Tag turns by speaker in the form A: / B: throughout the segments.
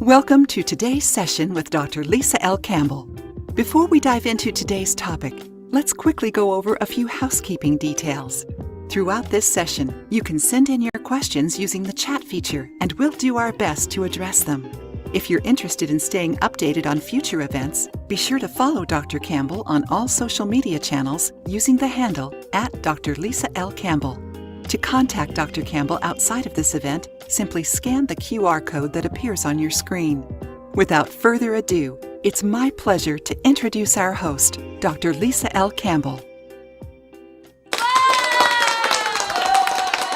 A: Welcome to today's session with Dr. Lisa L. Campbell. Before we dive into today's topic, let's quickly go over a few housekeeping details. Throughout this session, you can send in your questions using the chat feature, and we'll do our best to address them. If you're interested in staying updated on future events, be sure to follow Dr. Campbell on all social media channels using the handle @Dr. Lisa L. Campbell. To contact Dr. Campbell outside of this event, simply scan the QR code that appears on your screen. Without further ado, it's my pleasure to introduce our host, Dr. Lisa L. Campbell.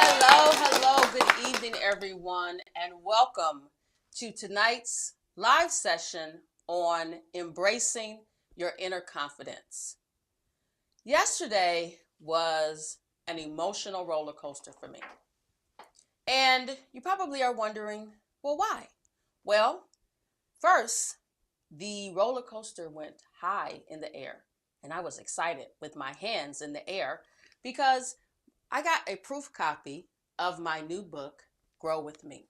B: Hello, good evening, everyone, and welcome to tonight's live session on embracing your inner confidence. Yesterday was an emotional roller coaster for me. And you probably are wondering, well, why? Well, first, the roller coaster went high in the air, and I was excited with my hands in the air because I got a proof copy of my new book, Grow With Me.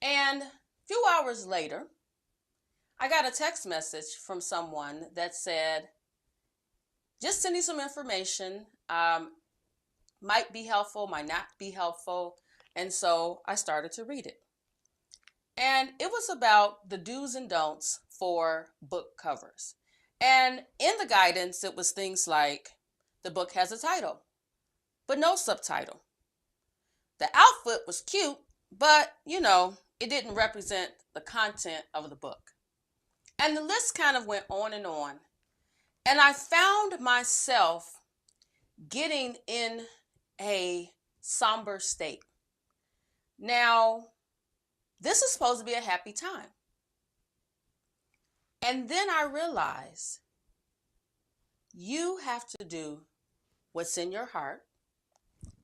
B: And a few hours later, I got a text message from someone that said, just sending some information, might be helpful, might not be helpful. And so I started to read it. And it was about the do's and don'ts for book covers. And in the guidance, it was things like the book has a title, but no subtitle. The outfit was cute, but it didn't represent the content of the book. And the list kind of went on. And I found myself getting in a somber state. Now, this is supposed to be a happy time. And then I realized you have to do what's in your heart.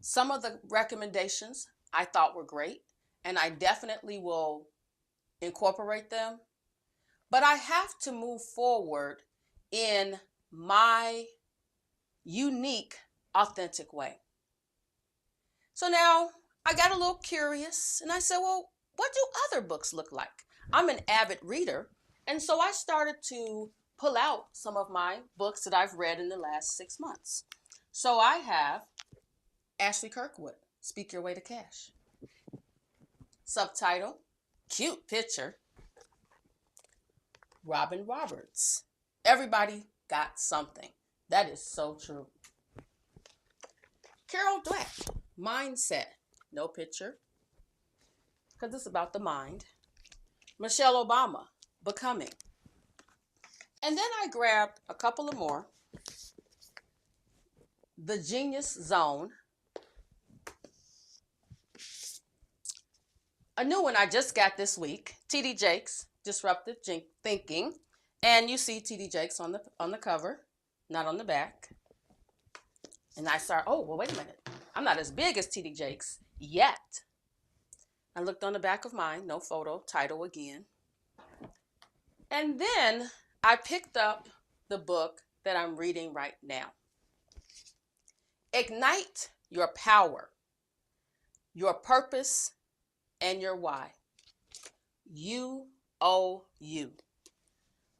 B: Some of the recommendations I thought were great, and I definitely will incorporate them. But I have to move forward in my unique, authentic way. So now I got a little curious and I said, well, what do other books look like? I'm an avid reader. And so I started to pull out some of my books that I've read in the last 6 months. So I have Ashley Kirkwood, Speak Your Way to Cash. Subtitle, cute picture, Robin Roberts. Everybody got something. That is so true. Carol Dweck, Mindset. No picture, because it's about the mind. Michelle Obama, Becoming. And then I grabbed a couple of more. The Genius Zone. A new one I just got this week, T.D. Jakes, Disruptive Thinking. And you see T.D. Jakes on the cover, not on the back. And I started, wait a minute. I'm not as big as T.D. Jakes yet. I looked on the back of mine, no photo, title again. And then I picked up the book that I'm reading right now. Ignite Your Power, Your Purpose, and Your Why. You owe you.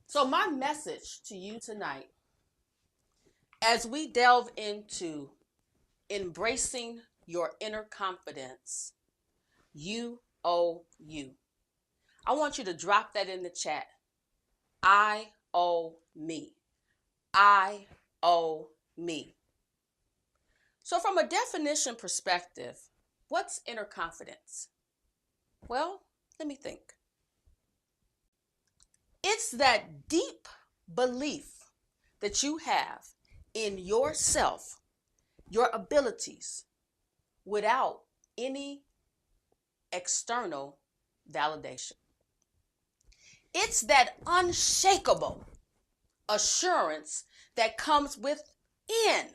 B: So my message to you tonight, as we delve into embracing your inner confidence, you owe you. I want you to drop that in the chat. I owe me. I owe me. So from a definition perspective, what's inner confidence? Well, let me think. It's that deep belief that you have in yourself, your abilities, without any external validation. It's that unshakable assurance that comes within.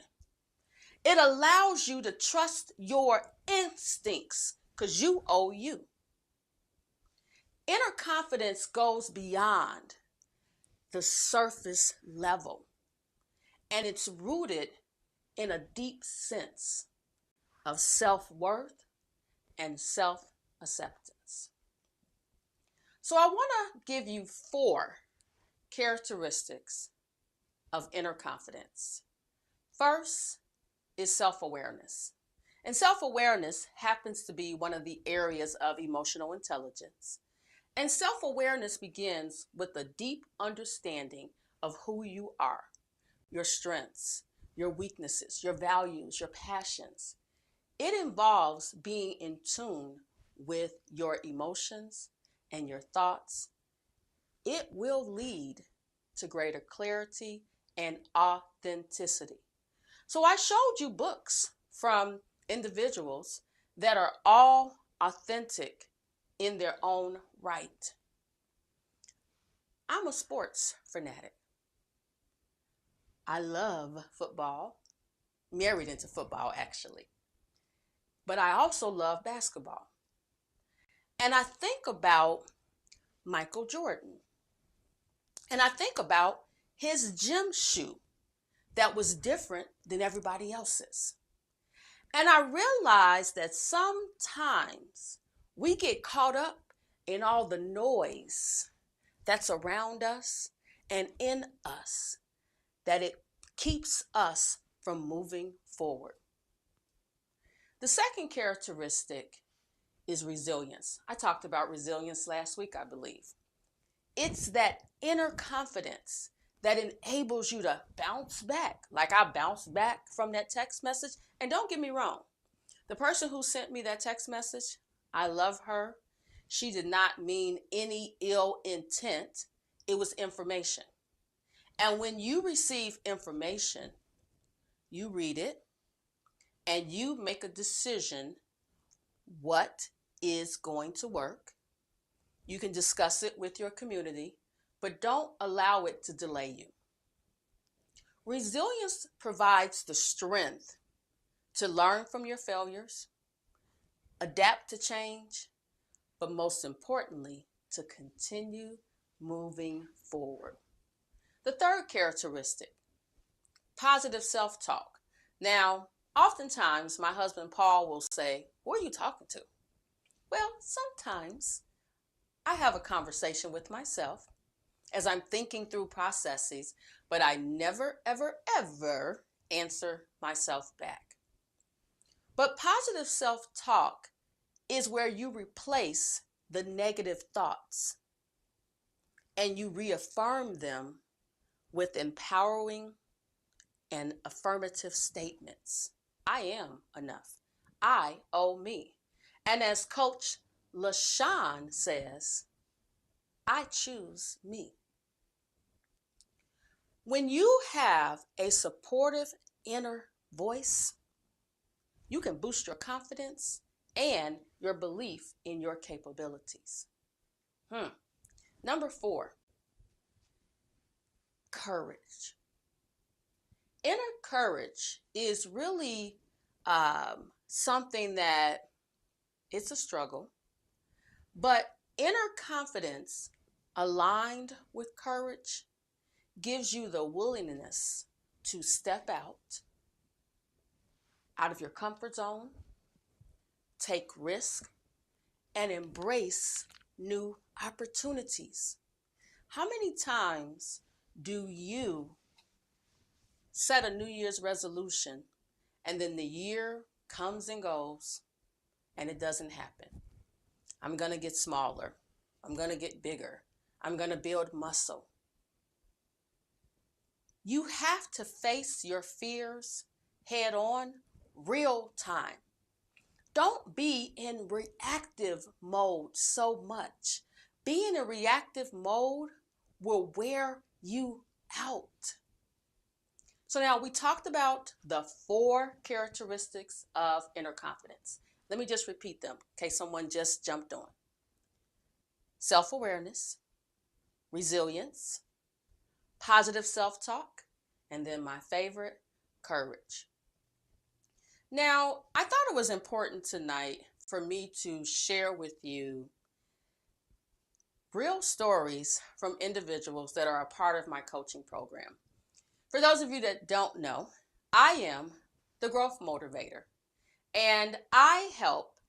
B: It allows you to trust your instincts because you owe you. Inner confidence goes beyond the surface level, and it's rooted in a deep sense of self-worth and self-acceptance. So I want to give you 4 characteristics of inner confidence. First is self-awareness. And self-awareness happens to be one of the areas of emotional intelligence. And self-awareness begins with a deep understanding of who you are, your strengths, your weaknesses, your values, your passions. It involves being in tune with your emotions and your thoughts. It will lead to greater clarity and authenticity. So I showed you books from individuals that are all authentic in their own right. I'm a sports fanatic. I love football, married into football actually, but I also love basketball. And I think about Michael Jordan, and I think about his gym shoe that was different than everybody else's. And I realized that sometimes we get caught up in all the noise that's around us and in us, that it keeps us from moving forward. The second characteristic is resilience. I talked about resilience last week, I believe. It's that inner confidence that enables you to bounce back, like I bounced back from that text message. And don't get me wrong, the person who sent me that text message, I love her. She did not mean any ill intent. It was information. And when you receive information, you read it and you make a decision what is going to work. You can discuss it with your community, but don't allow it to delay you. Resilience provides the strength to learn from your failures, adapt to change, but most importantly, to continue moving forward. The third characteristic, positive self-talk. Now, oftentimes my husband Paul will say, "Who are you talking to?" Well, sometimes I have a conversation with myself as I'm thinking through processes, but I never, ever, ever answer myself back. But positive self-talk is where you replace the negative thoughts and you reaffirm them with empowering and affirmative statements. I am enough. I owe me. And as Coach LaShawn says, I choose me. When you have a supportive inner voice, you can boost your confidence and your belief in your capabilities. Number 4, courage. Inner courage is really something that it's a struggle, but inner confidence aligned with courage gives you the willingness to step out of your comfort zone, take risk, and embrace new opportunities. How many times do you set a New Year's resolution and then the year comes and goes and it doesn't happen? I'm going to get smaller. I'm going to get bigger. I'm going to build muscle. You have to face your fears head on, real time. Don't be in reactive mode so much. Being in reactive mode will wear you out. So now we talked about the 4 characteristics of inner confidence. Let me just repeat them in case someone just jumped on. Self-awareness, resilience, positive self-talk, and then my favorite, courage. Now, I thought it was important tonight for me to share with you real stories from individuals that are a part of my coaching program. For those of you that don't know, I am the growth motivator, and I help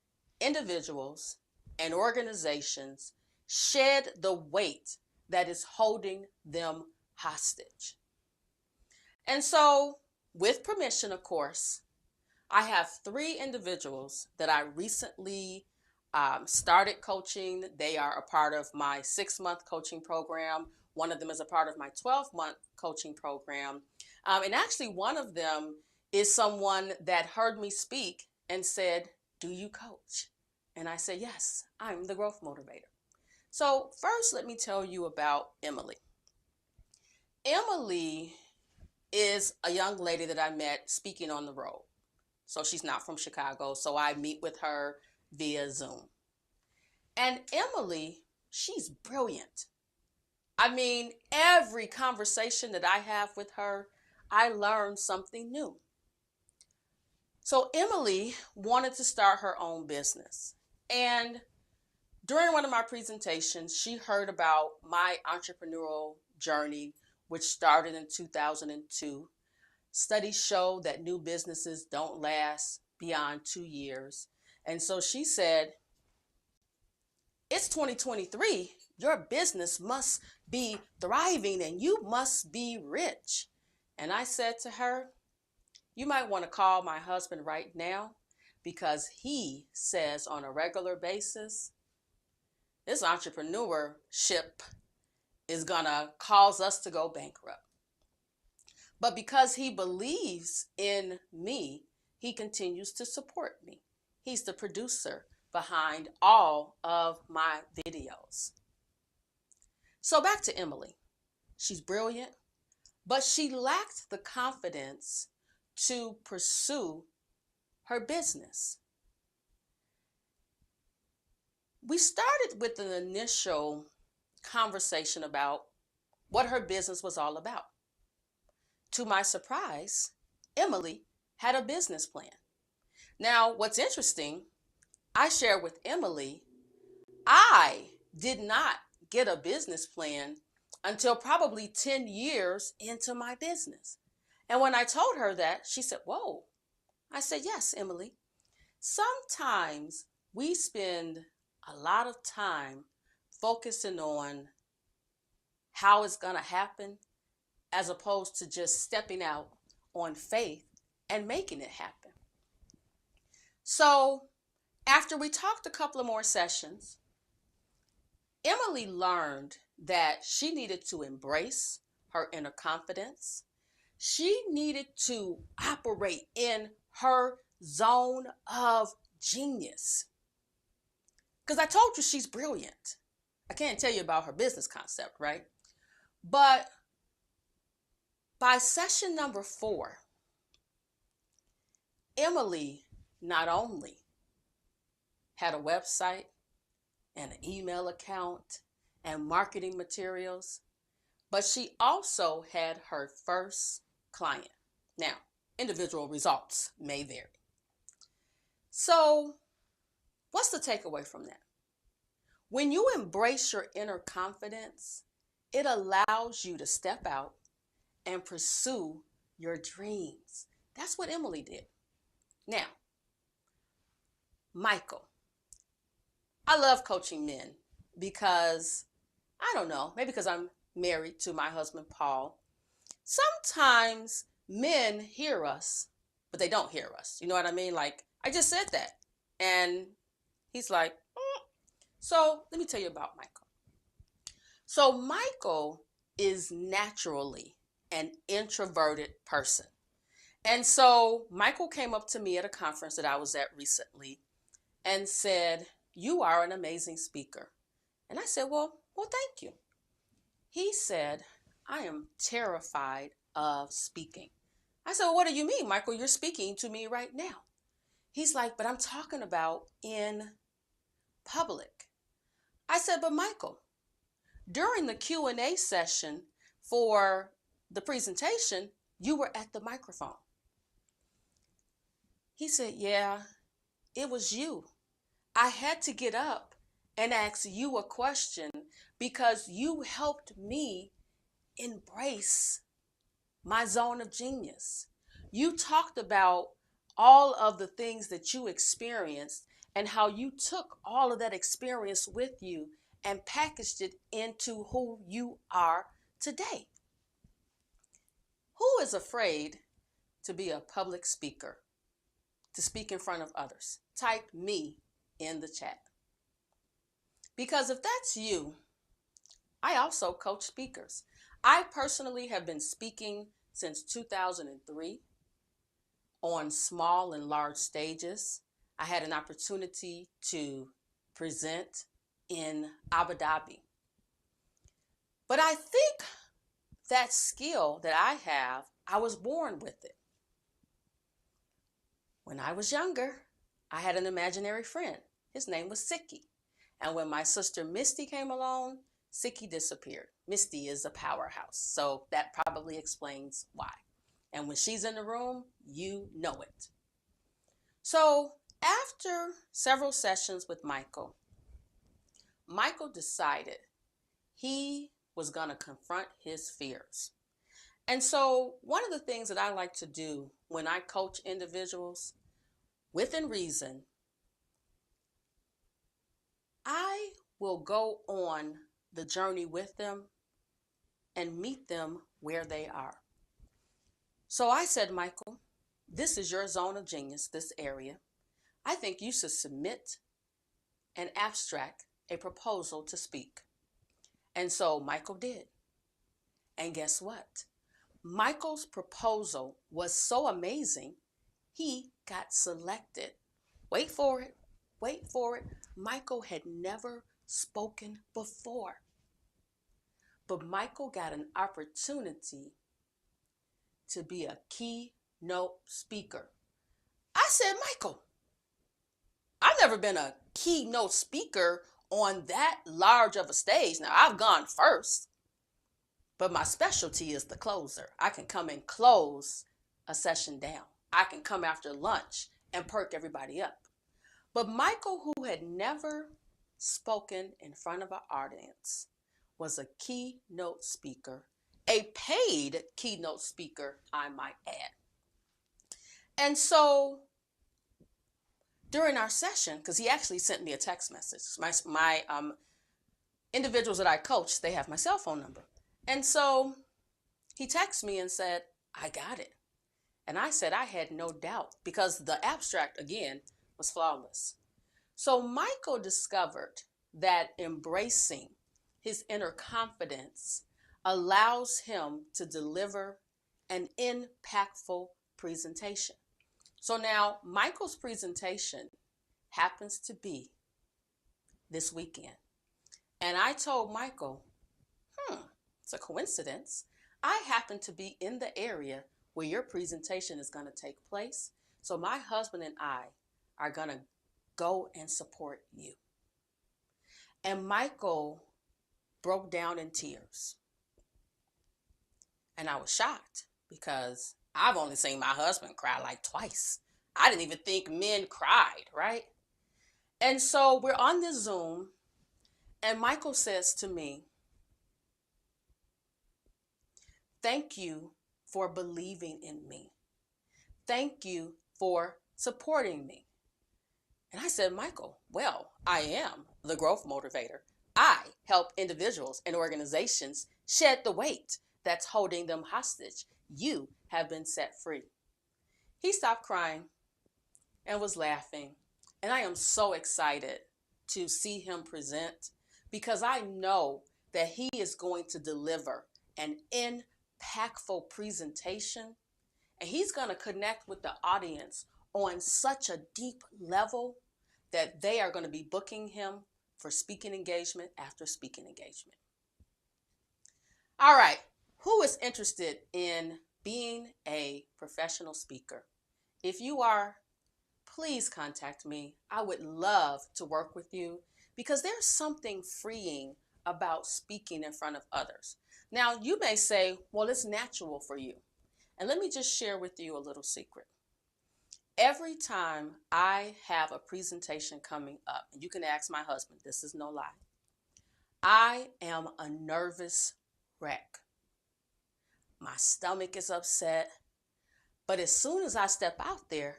B: individuals and organizations shed the weight that is holding them hostage. And so, with permission, of course, I have 3 individuals that I recently started coaching. They are a part of my 6-month coaching program. One of them is a part of my 12-month coaching program. And actually, one of them is someone that heard me speak and said, "Do you coach?" And I said, "Yes, I'm the growth motivator." So first, let me tell you about Emily. Emily is a young lady that I met speaking on the road. So she's not from Chicago, so I meet with her via Zoom. And Emily, she's brilliant. I mean, every conversation that I have with her, I learn something new. So Emily wanted to start her own business. And during one of my presentations, she heard about my entrepreneurial journey, which started in 2002. Studies show that new businesses don't last beyond 2 years. And so she said, "It's 2023. Your business must be thriving and you must be rich." And I said to her, "You might want to call my husband right now, because he says on a regular basis, this entrepreneurship is going to cause us to go bankrupt. But because he believes in me, he continues to support me. He's the producer behind all of my videos." So back to Emily. She's brilliant, but she lacked the confidence to pursue her business. We started with an initial conversation about what her business was all about. To my surprise, Emily had a business plan. Now, what's interesting, I shared with Emily, I did not get a business plan until probably 10 years into my business. And when I told her that, she said, "Whoa." I said, "Yes, Emily. Sometimes we spend a lot of time focusing on how it's going to happen, as opposed to just stepping out on faith and making it happen." So after we talked a couple of more sessions, Emily learned that she needed to embrace her inner confidence. She needed to operate in her zone of genius. Because I told you she's brilliant. I can't tell you about her business concept, right? But by session number 4, Emily not only had a website and an email account and marketing materials, but she also had her first client. Now, individual results may vary. So, what's the takeaway from that? When you embrace your inner confidence, it allows you to step out and pursue your dreams. That's what Emily did. Now, Michael. I love coaching men because, I don't know, maybe because I'm married to my husband, Paul. Sometimes men hear us, but they don't hear us. You know what I mean? Like, I just said that. And he's like, mm. So let me tell you about Michael. So Michael is naturally an introverted person. And so Michael came up to me at a conference that I was at recently and said, "You are an amazing speaker." And I said, well, thank you. He said, "I am terrified of speaking." I said, "Well, what do you mean, Michael? You're speaking to me right now." He's like, "But I'm talking about in public." I said, "But Michael, during the Q&A session for the presentation, you were at the microphone." He said, "Yeah, it was you. I had to get up and ask you a question because you helped me embrace my zone of genius. You talked about all of the things that you experienced and how you took all of that experience with you and packaged it into who you are today. Who is afraid to be a public speaker, to speak in front of others? Type me in the chat. Because if that's you, I also coach speakers. I personally have been speaking since 2003 on small and large stages. I had an opportunity to present in Abu Dhabi. But I think that skill that I have, I was born with it. When I was younger, I had an imaginary friend. His name was Siki. And when my sister Misty came along, Siki disappeared. Misty is a powerhouse, so that probably explains why. And when she's in the room, you know it. So after several sessions with Michael decided he was going to confront his fears. And so one of the things that I like to do when I coach individuals, within reason, I will go on the journey with them and meet them where they are. So I said, Michael, this is your zone of genius, this area. I think you should submit an abstract, a proposal to speak. And so Michael did. And guess what? Michael's proposal was so amazing, he got selected. Wait for it. Wait for it. Michael had never spoken before. But Michael got an opportunity to be a keynote speaker. I said, Michael, I've never been a keynote speaker on that large of a stage. Now, I've gone first, but my specialty is the closer. I can come and close a session down. I can come after lunch and perk everybody up. But Michael, who had never spoken in front of an audience, was a keynote speaker, a paid keynote speaker, I might add. And so during our session, because he actually sent me a text message, my individuals that I coach, they have my cell phone number. And so he texted me and said, I got it. And I said I had no doubt because the abstract, again, was flawless. So Michael discovered that embracing his inner confidence allows him to deliver an impactful presentation. So now Michael's presentation happens to be this weekend. And I told Michael, it's a coincidence. I happen to be in the area where your presentation is going to take place. So my husband and I are going to go and support you. And Michael broke down in tears. And I was shocked because I've only seen my husband cry like twice. I didn't even think men cried, right? And so we're on this Zoom, and Michael says to me, thank you for believing in me. Thank you for supporting me. And I said, Michael, well, I am the growth motivator. I help individuals and organizations shed the weight that's holding them hostage. You have been set free. He stopped crying and was laughing. And I am so excited to see him present because I know that he is going to deliver an impactful presentation. And he's going to connect with the audience on such a deep level that they are going to be booking him for speaking engagement after speaking engagement. All right, who is interested in being a professional speaker? If you are, please contact me. I would love to work with you because there's something freeing about speaking in front of others. Now, you may say, well, it's natural for you. And let me just share with you a little secret. Every time I have a presentation coming up, and you can ask my husband, this is no lie, I am a nervous wreck. My stomach is upset, but as soon as I step out there,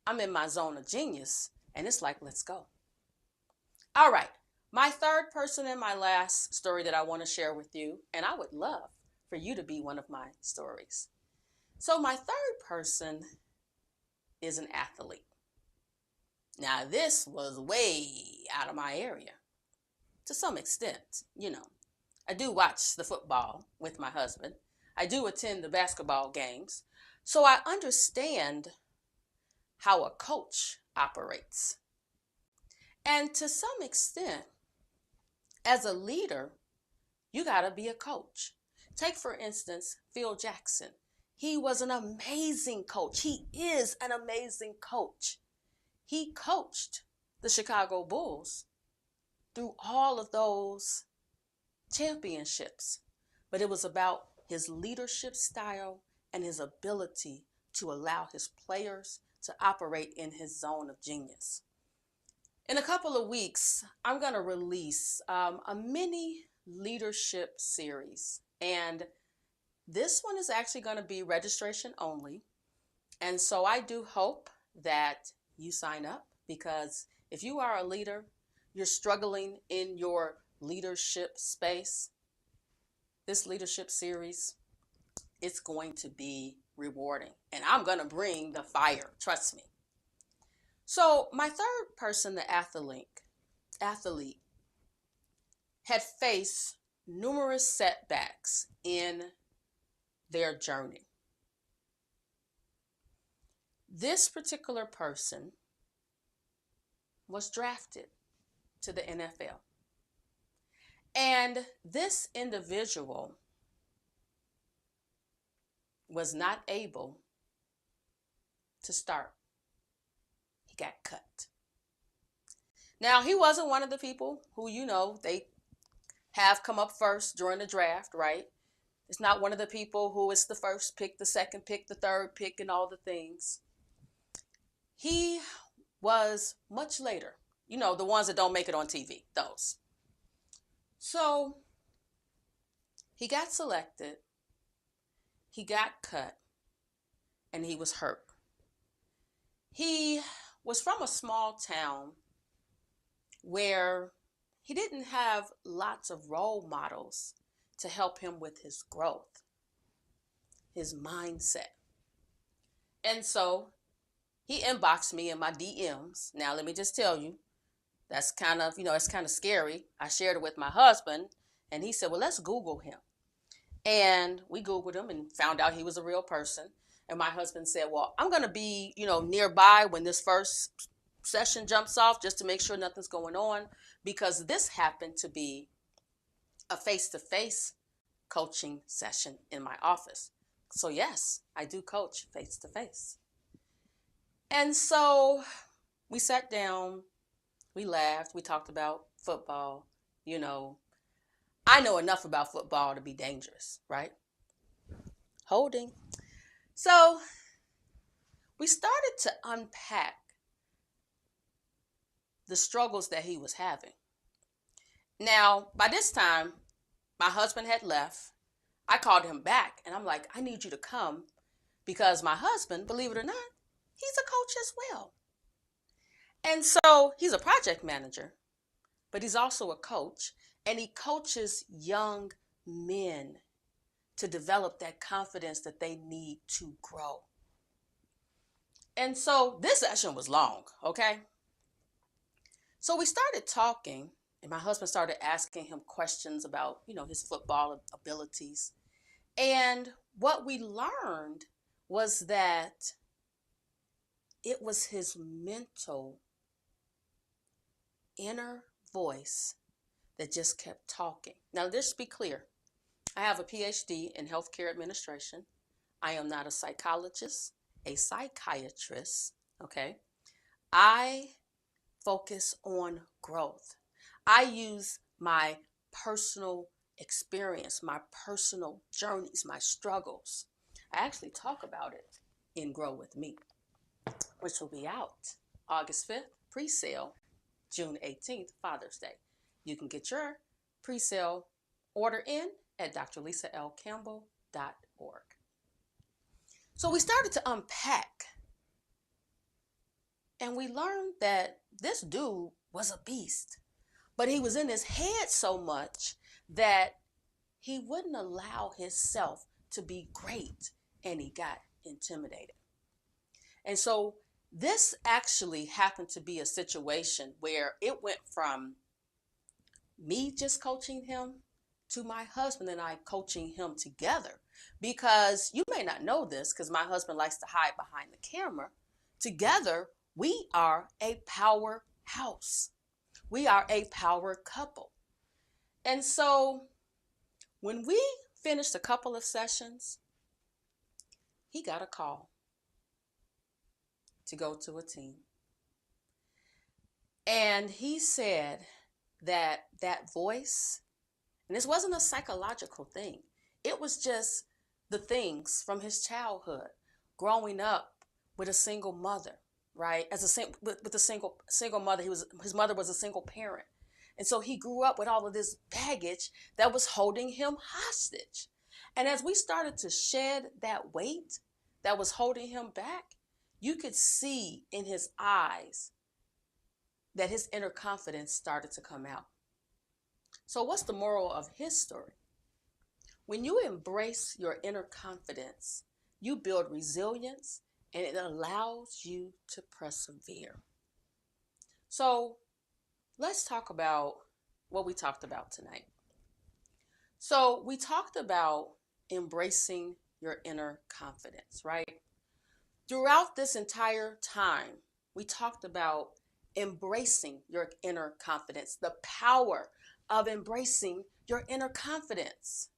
B: I'm in my zone of genius, and it's like, let's go. All right, My third person in my last story that I want to share with you, and I would love for you to be one of my stories. So, my third person is an athlete. Now, this was way out of my area to some extent. I do watch the football with my husband, I do attend the basketball games, so I understand how a coach operates. And to some extent, as a leader, you got to be a coach. Take, for instance, Phil Jackson. He was an amazing coach. He is an amazing coach. He coached the Chicago Bulls through all of those championships. But it was about his leadership style and his ability to allow his players to operate in his zone of genius. In a couple of weeks, I'm going to release a mini leadership series. And this one is actually going to be registration only. And so I do hope that you sign up, because if you are a leader, you're struggling in your leadership space, this leadership series, it's going to be rewarding. And I'm going to bring the fire, trust me. So my third person, the athlete, had faced numerous setbacks in their journey. This particular person was drafted to the NFL. And this individual was not able to start. He got cut. Now, he wasn't one of the people who, they have come up first during the draft, right? It's not one of the people who is the first pick, the second pick, the third pick, and all the things. He was much later. The ones that don't make it on TV, those. So he got selected, he got cut, and he was hurt. He was from a small town where he didn't have lots of role models to help him with his growth, his mindset. And so he inboxed me in my DMs. Now, let me just tell you, that's kind of, it's kind of scary. I shared it with my husband, and he said, well, let's Google him. And we Googled him and found out he was a real person. And my husband said, well, I'm going to be, nearby when this first session jumps off, just to make sure nothing's going on, because this happened to be a face-to-face coaching session in my office. So yes, I do coach face-to-face. And so we sat down, we laughed, we talked about football. I know enough about football to be dangerous, right? Holding. So we started to unpack the struggles that he was having. Now, by this time, my husband had left. I called him back and I'm like, I need you to come, because my husband, believe it or not, he's a coach as well. And so he's a project manager, but he's also a coach, and he coaches young men to develop that confidence that they need to grow. And so this session was long, okay? So we started talking, and my husband started asking him questions about, his football abilities. And what we learned was that it was his mental inner voice that just kept talking. Now, let's be clear. I have a PhD in healthcare administration. I am not a psychologist, a psychiatrist, okay? I focus on growth. I use my personal experience, my personal journeys, my struggles. I actually talk about it in Grow With Me, which will be out August 5th, pre-sale, June 18th, Father's Day. You can get your pre-sale order in at drlisaLcampbell.org. So we started to unpack, and we learned that this dude was a beast. But he was in his head so much that he wouldn't allow himself to be great, and he got intimidated. And so this actually happened to be a situation where it went from me just coaching him to my husband and I coaching him together. Because you may not know this, because my husband likes to hide behind the camera. Together, we are a powerhouse. We are a power couple. And so when we finished a couple of sessions, he got a call to go to a team. And he said that voice, and this wasn't a psychological thing. It was just the things from his childhood, growing up with a single mother, right? With a single mother, his mother was a single parent. And so he grew up with all of this baggage that was holding him hostage. And as we started to shed that weight that was holding him back, you could see in his eyes that his inner confidence started to come out. So what's the moral of his story? When you embrace your inner confidence, you build resilience and it allows you to persevere. So let's talk about what we talked about tonight. So we talked about embracing your inner confidence, right? Throughout this entire time, we talked about embracing your inner confidence, the power of embracing your inner confidence.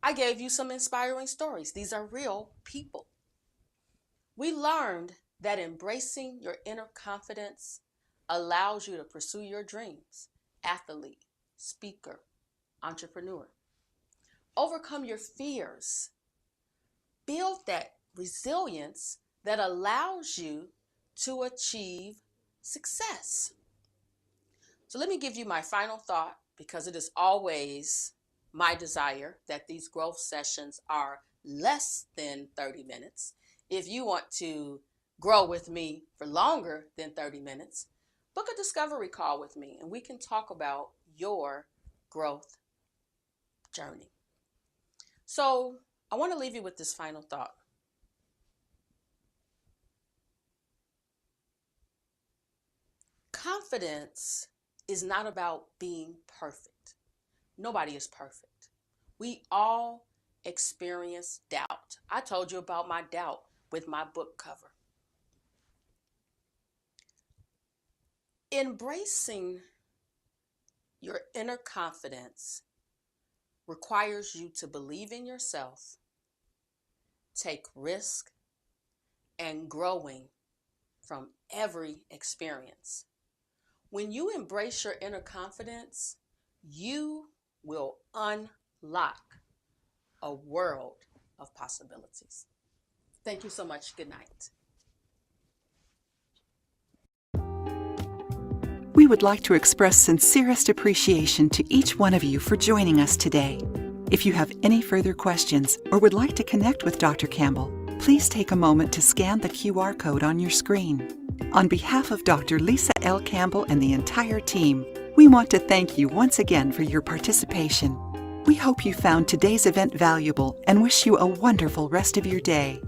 B: I gave you some inspiring stories. These are real people. We learned that embracing your inner confidence allows you to pursue your dreams, athlete, speaker, entrepreneur. Overcome your fears. Build that resilience that allows you to achieve success. So let me give you my final thought, because it is always my desire that these growth sessions are less than 30 minutes. If you want to grow with me for longer than 30 minutes, book a discovery call with me and we can talk about your growth journey. So I want to leave you with this final thought. Confidence is not about being perfect. Nobody is perfect. We all experience doubt. I told you about my doubt with my book cover. Embracing your inner confidence requires you to believe in yourself, take risk, and growing from every experience. When you embrace your inner confidence, you will unlock a world of possibilities. Thank you so much. Good night.
A: We would like to express sincerest appreciation to each one of you for joining us today. If you have any further questions or would like to connect with Dr. Campbell, please take a moment to scan the QR code on your screen. On behalf of Dr. Lisa L. Campbell and the entire team, we want to thank you once again for your participation. We hope you found today's event valuable and wish you a wonderful rest of your day.